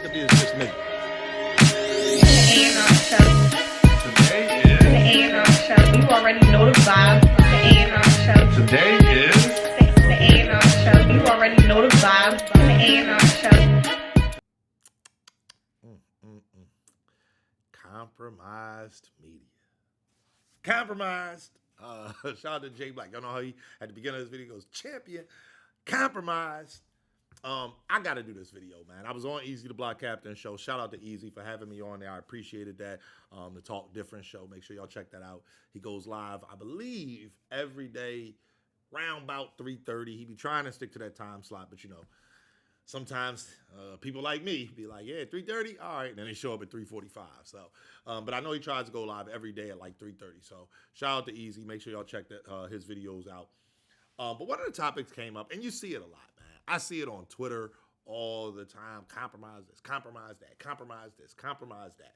Maybe it's just me. A&R show. Today is. The A&R show. You already know the vibe. The A&R show. Today is. The A&R show. You already know the vibe. The A&R show. Compromised media. Compromised. Shout out to Jay Black. Y'all know how he, at the beginning of this video, goes, champion, compromised. I got to do this video, man. I was on Easy the Block Captain show. Shout out to Easy for having me on there. I appreciated that. The Talk Different show. Make sure y'all check that out. He goes live, I believe, every day, round about 3:30. He be trying to stick to that time slot, but you know, sometimes people like me be like, yeah, 3:30, all right, and then they show up at 3:45. So, but I know he tries to go live every day at like 3:30. So, shout out to Easy. Make sure y'all check that his videos out. But one of the topics came up, and you see it a lot, man. I see it on Twitter all the time. Compromise this, compromise that, compromise this, compromise that.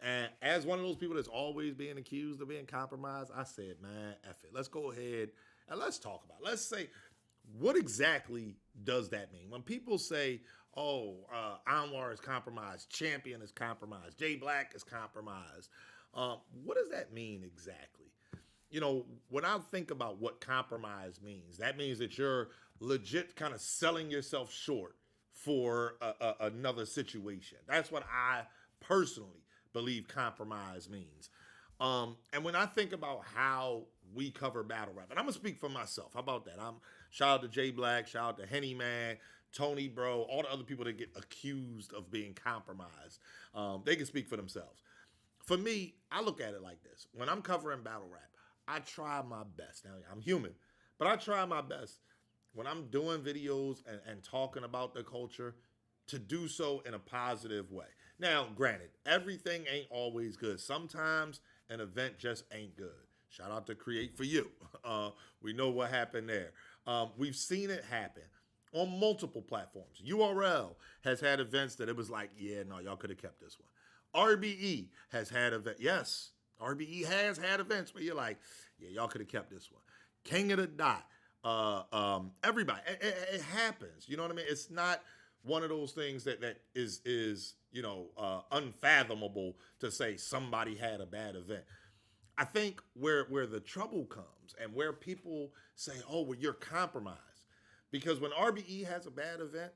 And as one of those people that's always being accused of being compromised, I said, man, F it. Let's go ahead and let's talk about it. Let's say, what exactly does that mean? When people say, oh, Anwar is compromised, Champion is compromised, Jay Black is compromised, what does that mean exactly? You know, when I think about what compromise means, that means that you're legit kind of selling yourself short for another situation. That's what I personally believe compromise means. And when I think about how we cover battle rap, and I'm gonna speak for myself. How about that? Shout out to Jay Black, shout out to Henny Man, Tony Bro, all the other people that get accused of being compromised. They can speak for themselves. For me, I look at it like this. When I'm covering battle rap, I try my best. Now, I'm human, but I try my best when I'm doing videos and talking about the culture to do so in a positive way. Now, granted, everything ain't always good. Sometimes an event just ain't good. Shout out to Create for You. We know what happened there. We've seen it happen on multiple platforms. URL has had events that it was like, yeah, no, y'all could have kept this one. RBE has had events. Yes, RBE has had events where you're like, yeah, y'all could have kept this one. King of the Dot. Everybody. It happens. You know what I mean? It's not one of those things that is unfathomable to say somebody had a bad event. I think where the trouble comes and where people say, oh, well, you're compromised. Because when RBE has a bad event,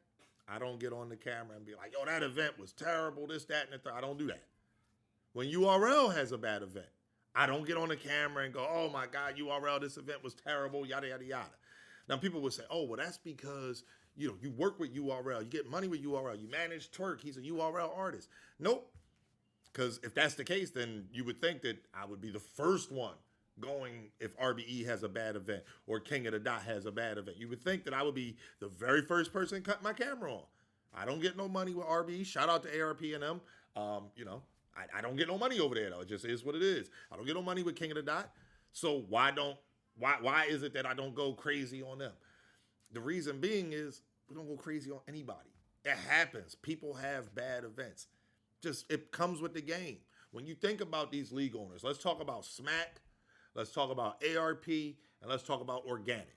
I don't get on the camera and be like, yo, that event was terrible, this, that, and the third. I don't do that. When URL has a bad event, I don't get on the camera and go, oh my God, URL, this event was terrible, yada, yada, yada. Now people would say, oh, well, that's because, you work with URL, you get money with URL, you manage Twerk, he's a URL artist. Nope. Because if that's the case, then you would think that I would be the first one going if RBE has a bad event or King of the Dot has a bad event. You would think that I would be the very first person cut my camera on. I don't get no money with RBE. Shout out to ARP and them. I don't get no money over there though. It just is what it is. I don't get no money with King of the Dot. So why is it that I don't go crazy on them? The reason being is we don't go crazy on anybody. It happens. People have bad events. Just it comes with the game. When you think about these league owners, let's talk about Smack, let's talk about ARP, and let's talk about Organic.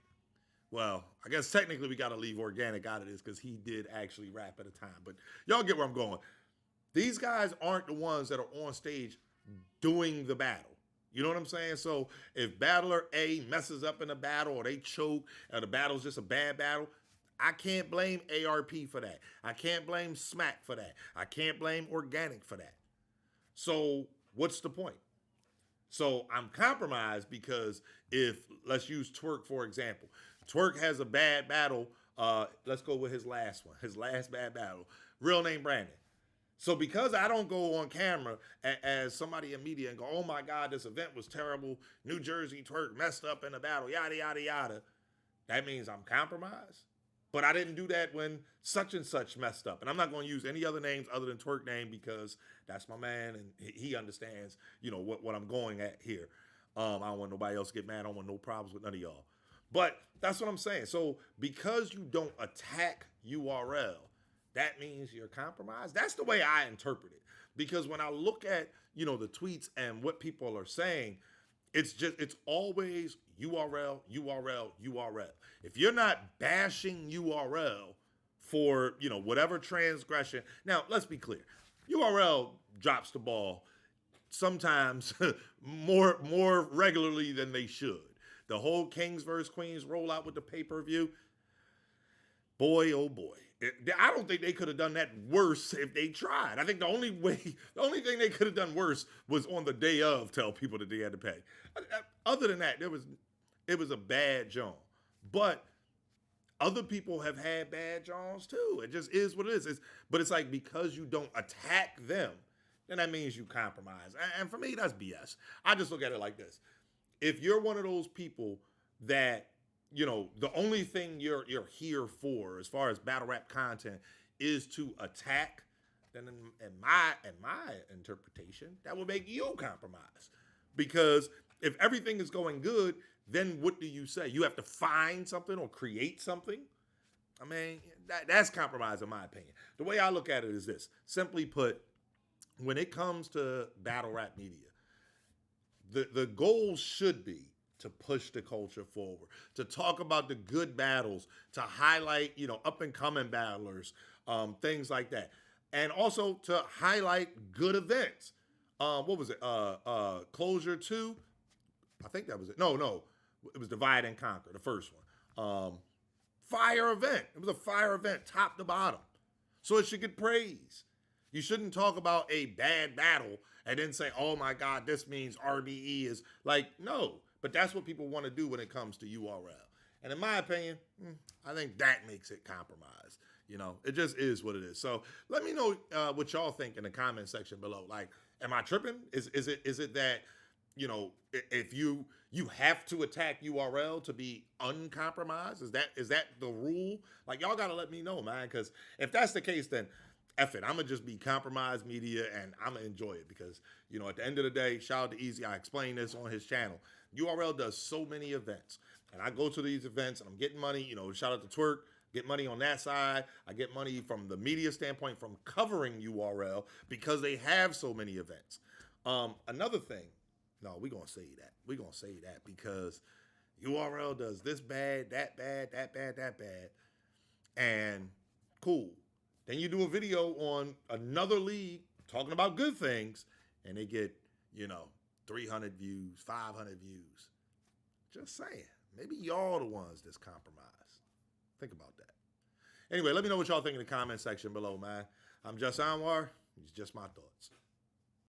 Well, I guess technically we got to leave Organic out of this because he did actually rap at a time. But y'all get where I'm going. These guys aren't the ones that are on stage doing the battle. You know what I'm saying? So if battler A messes up in a battle or they choke or the battle's just a bad battle, I can't blame ARP for that. I can't blame Smack for that. I can't blame Organic for that. So what's the point? So I'm compromised because if, let's use Twerk for example. Twerk has a bad battle. Let's go with his last one. His last bad battle. Real name Brandon. So because I don't go on camera as somebody in media and go, oh my God, this event was terrible. New Jersey Twerk messed up in a battle, yada, yada, yada. That means I'm compromised. But I didn't do that when such and such messed up. And I'm not going to use any other names other than Twerk name because that's my man and he understands, what I'm going at here. I don't want nobody else to get mad. I don't want no problems with none of y'all. But that's what I'm saying. So because you don't attack URL, that means you're compromised. That's the way I interpret it. Because when I look at, the tweets and what people are saying, it's always URL, URL, URL. If you're not bashing URL for, you know, whatever transgression. Now, let's be clear. URL drops the ball sometimes more regularly than they should. The whole Kings versus Queens rollout with the pay-per-view, boy, oh boy. I don't think they could have done that worse if they tried. I think the only thing they could have done worse was on the day of tell people that they had to pay. Other than that, it was a bad John. But other people have had bad Johns too. It just is what it is. But it's like, because you don't attack them, then that means you compromise. And for me, that's BS. I just look at it like this. If you're one of those people that, you know, the only thing you're here for as far as battle rap content is to attack, then in my interpretation, that would make you compromise. Because if everything is going good, then what do you say? You have to find something or create something? I mean, that's compromise in my opinion. The way I look at it is this. Simply put, when it comes to battle rap media, the goal should be to push the culture forward, to talk about the good battles, to highlight, you know, up and coming battlers, things like that. And also to highlight good events. What was it? Closure 2? I think that was it. No. It was Divide and Conquer, the first one. Fire event. It was a fire event, top to bottom. So it should get praise. You shouldn't talk about a bad battle and then say, oh my God, this means RBE is like, no. But that's what people want to do when it comes to URL. And in my opinion, I think that makes it compromise. You know, it just is what it is. So let me know what y'all think in the comment section below. Like, am I tripping? Is it that, you know, if you have to attack URL to be uncompromised? Is that the rule? Like, y'all got to let me know, man. Because if that's the case, then F it. I'm going to just be compromised media and I'm going to enjoy it. Because, you know, at the end of the day, shout out to Easy. I explained this on his channel. URL does so many events. And I go to these events and I'm getting money. You know, shout out to Twerk. Get money on that side. I get money from the media standpoint from covering URL because they have so many events. Another thing. No, we're going to say that. We're going to say that because URL does this bad, that bad, that bad, that bad. And cool. Then you do a video on another league talking about good things and they get, you know, 300 views, 500 views. Just saying. Maybe y'all the ones that's compromised. Think about that. Anyway, let me know what y'all think in the comment section below, man. I'm Just Anwar. It's just my thoughts.